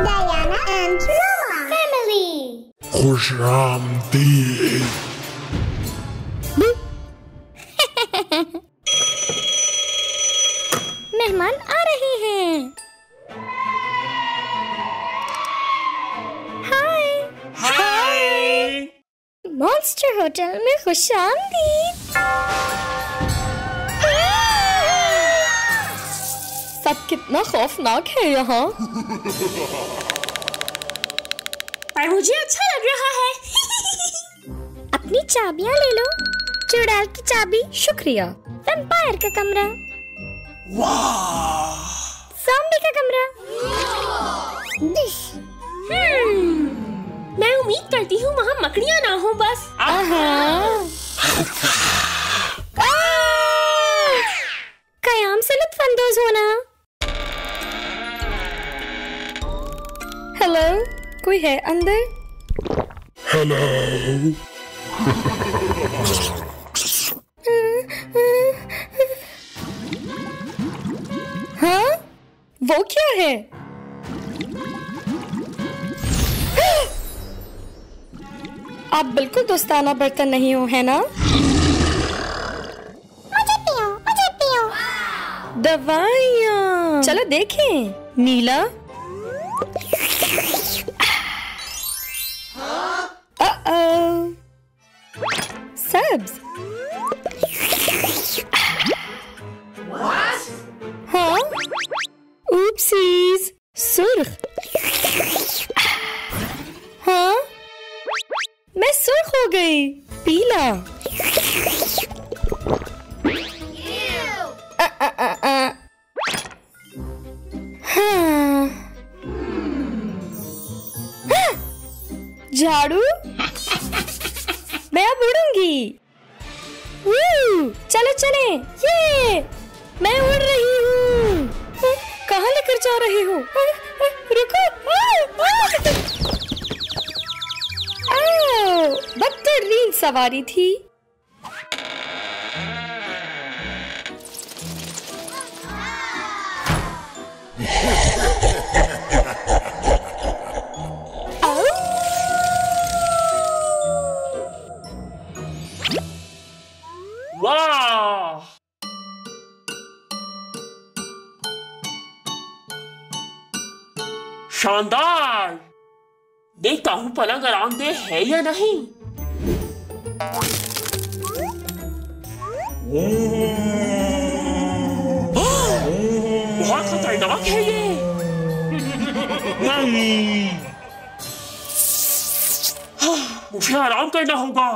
Diana and Noah family. खुशामदीद। मेहमान आ रहे हैं। हाय हाय। मॉन्स्टर होटल में खुशामदीद। सब कितना खौफनाक है यहाँ। पर मुझे अच्छा लग रहा है। अपनी चाबियां ले लो। चुड़ैल की चाबी। शुक्रिया। वैम्पायर का कमरा। वाह। ज़ॉम्बी का कमरा। मैं उम्मीद करती हूँ वहाँ मकड़ियाँ ना हो बस। कयाम से लुत्फानंदोज होना। हेलो, कोई है अंदर? हेलो। हाँ, वो क्या है? आप बिल्कुल दोस्ताना बर्तन नहीं हो, है ना? मुझे पियो। दवाइयाँ। चलो देखें। नीला। सब्ज। हाँ। ऊप्सीज। सुर्ख। हाँ, मैं सुर्ख हो गई। पीला। हाँ। झाड़ू। मैं अब उड़ूंगी। चलो चले। ये मैं उड़ रही हूँ। कहाँ लेकर जा रही हो? रुको। बदतरीन सवारी थी। वाह! शानदार! देखता हूँ पलंग आरामदेह है या नहीं। बहुत खतरनाक है ये। नहीं, मुझे आराम करना होगा।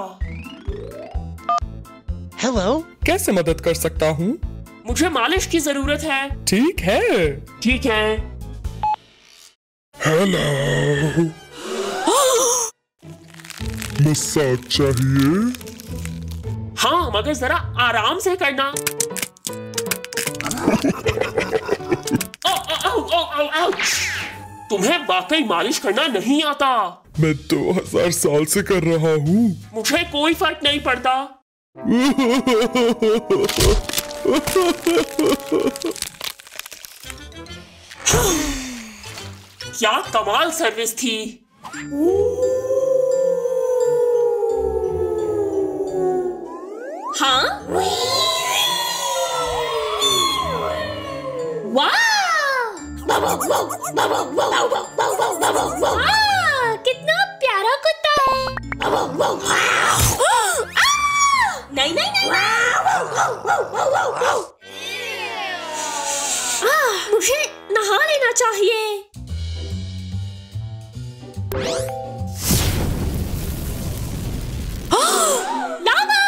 हेलो। कैसे मदद कर सकता हूँ? मुझे मालिश की जरूरत है। ठीक है। ठीक है। हेलो। मसाज चाहिए? हाँ, मगर जरा आराम से करना। तुम्हें वाकई मालिश करना नहीं आता। मैं 2000 साल से कर रहा हूँ। मुझे कोई फर्क नहीं पड़ता। क्या कमाल सर्विस थी। हाँ? वाह! कितना प्यारा कुत्ता है। नहीं नहीं नहीं। मुझे नहा लेना चाहिए। लावा!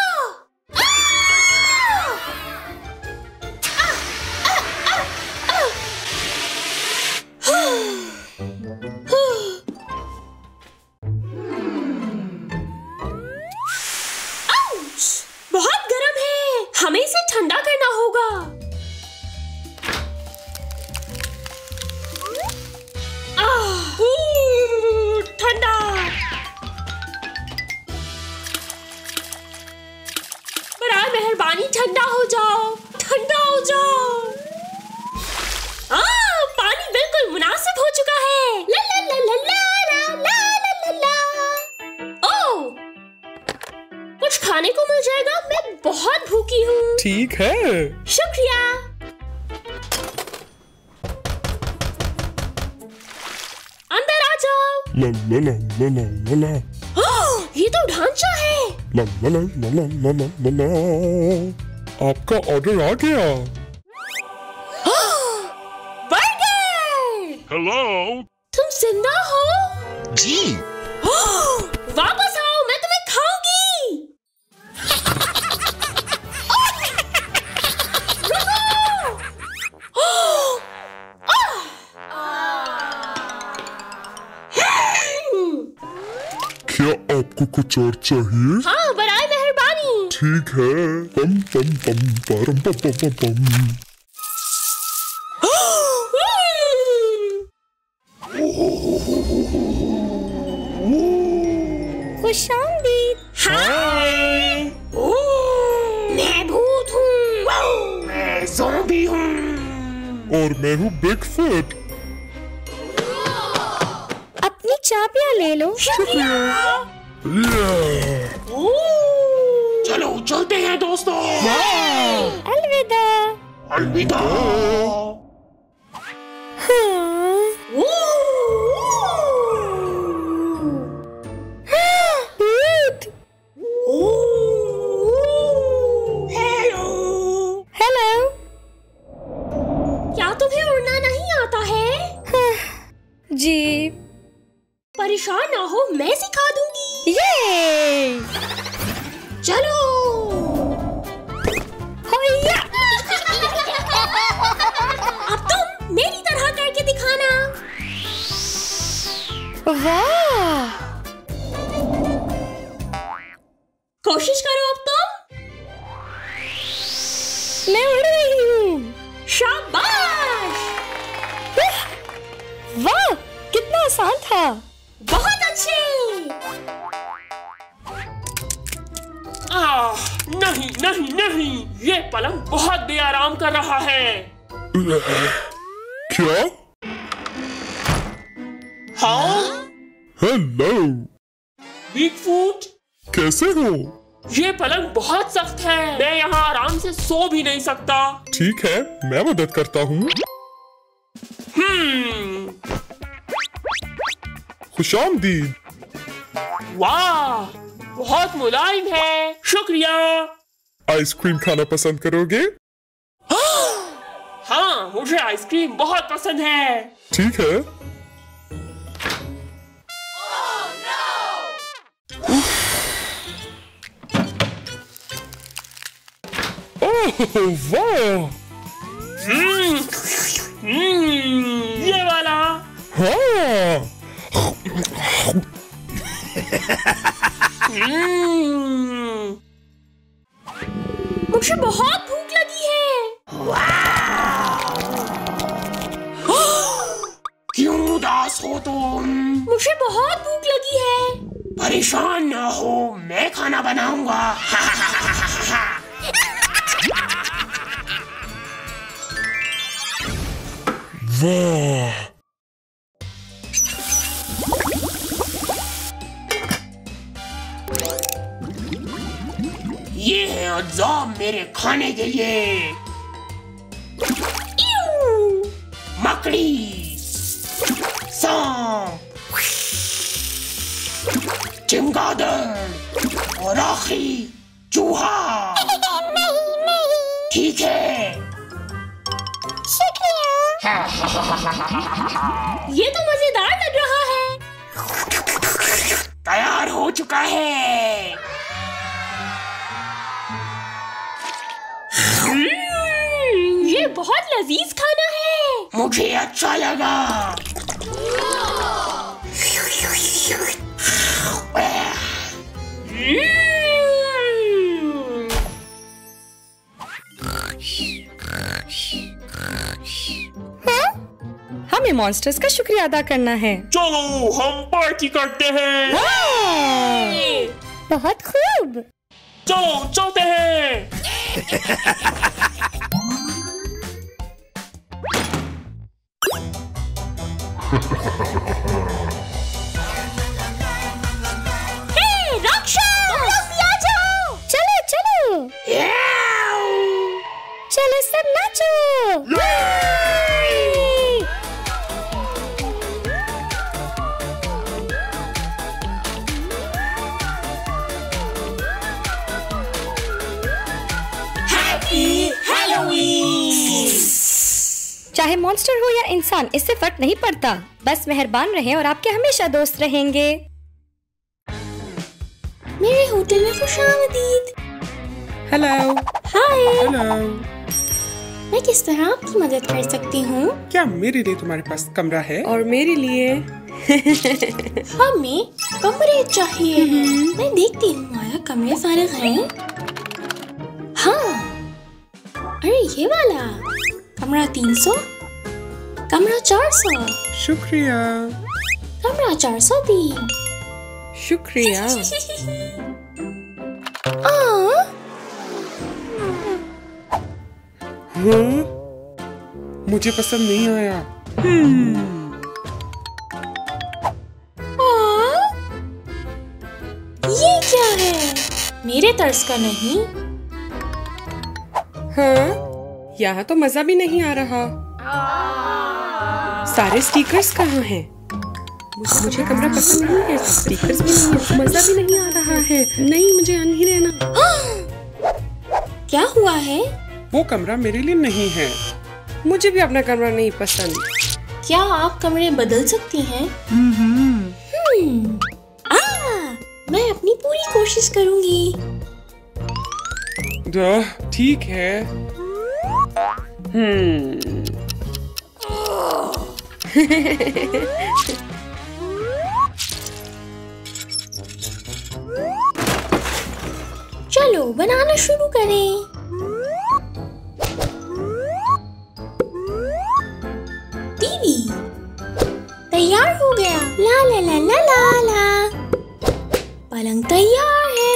बहुत गर्म है, हमें इसे ठंडा करना होगा। जाएगा, मैं बहुत भूखी हूँ। ठीक है। शुक्रिया। अंदर आ जाओ। ला ला ला ला ला ला ला ये तो ढांचा है। ला ला ला ला ला ला ला ला ला। आपका ऑर्डर आ गया। बर्गर। हेलो। तुम जिंदा हो? जी। वापस आओ, मैं तुम्हें खाऊंगी। क्या आपको कुछ और चाहिए? हाँ, बराए मेहरबानी। ठीक है। पम पम पम परम पम पम पम पम। खुशामदीद। हाय। मैं भूत हूँ। मैं ज़ॉम्बी हूँ। और मैं हूँ बिगफुट। अपनी चाबियां ले लो। चलो चलते हैं दोस्तों। अलविदा। अलविदा। हेलो। क्या तुम्हें उड़ना नहीं आता है? जी। परेशान ना हो, मैं सिखा दूंगी। ये चलो। होया। अब तुम मेरी तरह करके दिखाना। वाह, कोशिश करो अब तुम। मैं उड़ रही हूँ। शाबाश। वाह, कितना आसान था। बहुत अच्छे। नहीं नहीं नहीं, ये पलंग बहुत बेआराम कर रहा है। क्या? हाँ हेलो। बिगफुट, कैसे हो? ये पलंग बहुत सख्त है, मैं यहाँ आराम से सो भी नहीं सकता। ठीक है, मैं मदद करता हूँ। खुशामदीद। वाह, बहुत मुलायम है, शुक्रिया। आइसक्रीम खाना पसंद करोगे? हाँ, मुझे आइसक्रीम बहुत पसंद है। ठीक है। ओह वाह। ये वाला। हाँ। मुझे बहुत भूख लगी है। क्यों उदास हो तुम? मुझे बहुत भूख लगी है। परेशान ना हो, मैं खाना बनाऊंगा। वाह। ये है अज्जा मेरे खाने के लिए। मकड़ी, सांप, चमगादड़ और आखिरी चूहा। ठीक है। ये तो मजेदार लग रहा है। तैयार हो चुका है। ये बहुत लजीज खाना है। मुझे अच्छा लगा। हमें मॉन्स्टर्स का शुक्रिया अदा करना है। चलो हम पार्टी करते हैं। बहुत खूब। चलो चलते हैं। हे रक्षा, तुम लोग भी आ जाओ। चलो चलो। चाहे मॉन्स्टर हो या इंसान, इससे फर्क नहीं पड़ता। बस मेहरबान रहें और आपके हमेशा दोस्त रहेंगे। मेरे होटल में खुशामदीद। हेलो। हाय। हेलो। मैं किस तरह आपकी मदद कर सकती हूँ? क्या मेरे लिए तुम्हारे पास कमरा है? और मेरे लिए? हमें कमरे चाहिए। मैं देखती हूँ हमारा कमरे फारिग हैं। हाँ, अरे ये वाला कमरा 300, कमरा 400। शुक्रिया। कमरा 403। शुक्रिया। मुझे पसंद नहीं आया। ये क्या है? मेरे तर्ज का नहीं। हाँ, यहाँ तो मजा भी नहीं आ रहा। सारे स्टिकर्स कहाँ हैं? मुझे कमरा पसंद नहीं है, स्टिकर्स भी नहीं है, मजा भी नहीं आ रहा है। नहीं, मुझे यहाँ नहीं रहना। क्या हुआ है? वो कमरा मेरे लिए नहीं है। मुझे भी अपना कमरा नहीं पसंद। क्या आप कमरे बदल सकती हैं? मैं अपनी पूरी कोशिश करूंगी। ठीक है। चलो बनाना शुरू करें। टीवी तैयार हो गया। ला ला ला ला ला ला। पलंग तैयार है।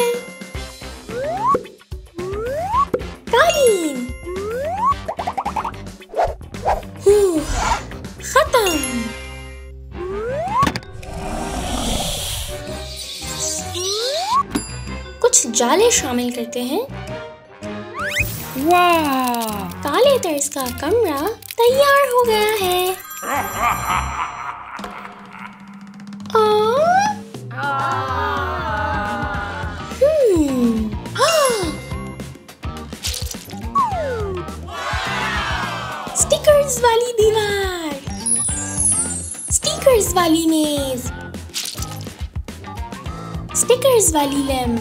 कालीन खत्म। कुछ जाले शामिल करते हैं। वाह! काले तर्ज का कमरा तैयार हो गया है। स्टिकर्स वाली दीवार, स्टिकर्स वाली मेज, स्टिकर्स वाली लैंप,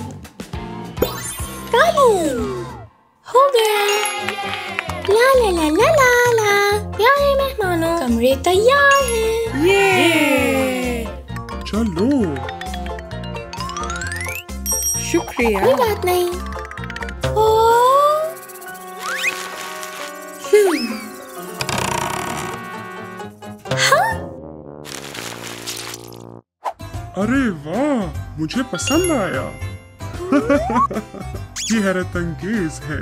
कालीन हो गया। ला ला ला ला ला ला। प्यारे मेहमानों, कमरे तैयार हैं। ये चलो। शुक्रिया। कोई बात नहीं। अरे वाह, मुझे पसंद आया। ये हैरत अंगेज है।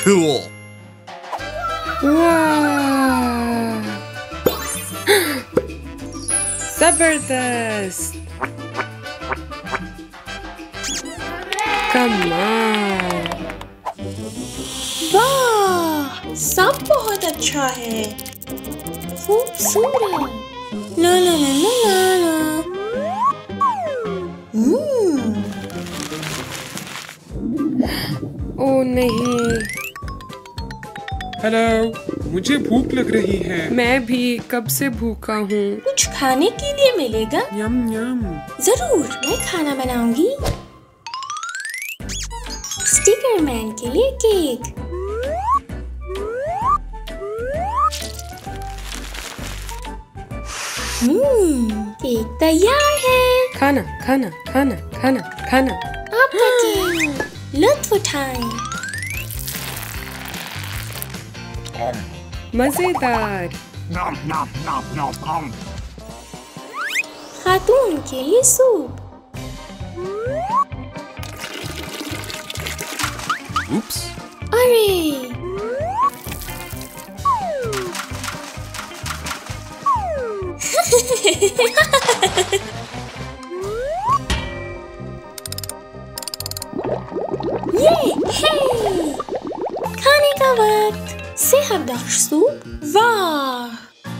Cool. वाह! जबरदस्त। कमाल। वाह, सब बहुत अच्छा है। खूबसूरत। ला ला ला ला ला ला। ओ नहीं। हेलो, मुझे भूख लग रही है। मैं भी कब से भूखा हूँ। कुछ खाने के लिए मिलेगा? यम यम। जरूर, मैं खाना बनाऊंगी। स्टिकर मैन के लिए केक। केक तैयार है। खाना खाना खाना खाना खाना। आपका केक, लुत्फ उठाएं। मजेदार। खातून के लिए सूप। Oops. अरे ये है खाने का वक्त। सेहतबख्श सूप। वाह,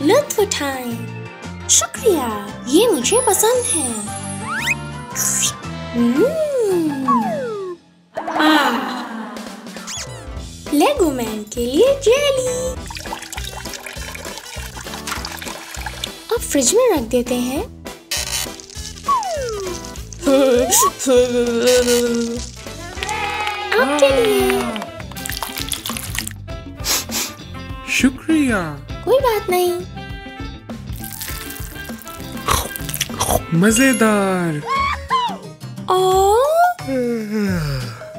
लुत्फ उठाएं। शुक्रिया, ये मुझे पसंद है। लेगो मैन के लिए जेली। अब फ्रिज में रख देते हैं। आपके लिए। शुक्रिया। कोई बात नहीं। मजेदार।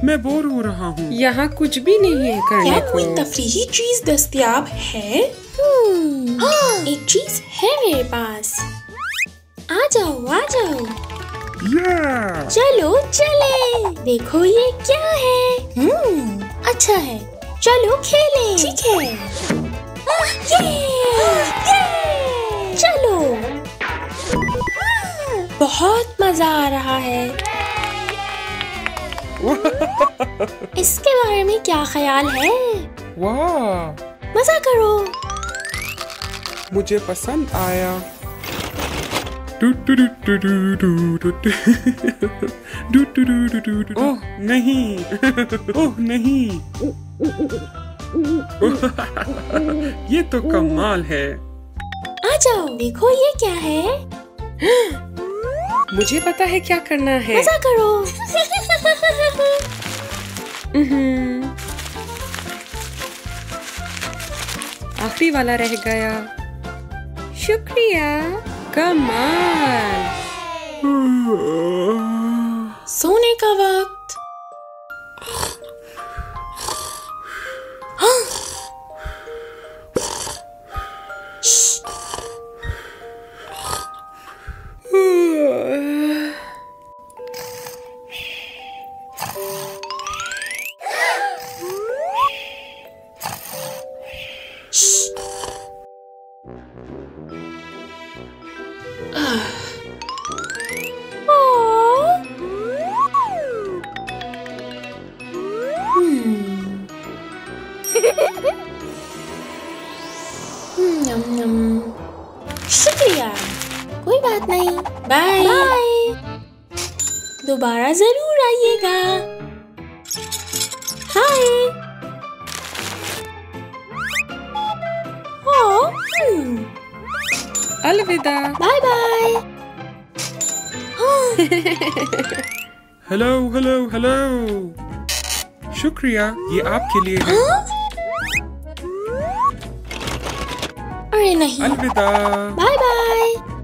मैं बोर हो रहा हूँ। यहाँ कुछ भी नहीं है करने क्या को। कोई तफरीही चीज दस्तयाब है? हाँ, एक चीज है मेरे पास। आ जाओ आ जाओ। चलो चले। देखो ये क्या है? अच्छा है, चलो खेलें। ठीक है। चलो। बहुत मजा आ रहा है। इसके बारे में क्या ख्याल है? वाह, मजा करो। मुझे पसंद आया। ओह नहीं, ओह नहीं। ये तो कमाल है। आ जाओ, देखो ये क्या है? मुझे पता है क्या करना है। मजा करो। आखिरी वाला रह गया। शुक्रिया। कमाल। सोने का वक्त। शुक्रिया। कोई बात नहीं। Bye bye. दोबारा जरूर आइएगा। हाय। अलविदा। Bye bye. Hello hello hello. शुक्रिया, ये आपके लिए है। अरे नहीं। अलविदा। Bye bye.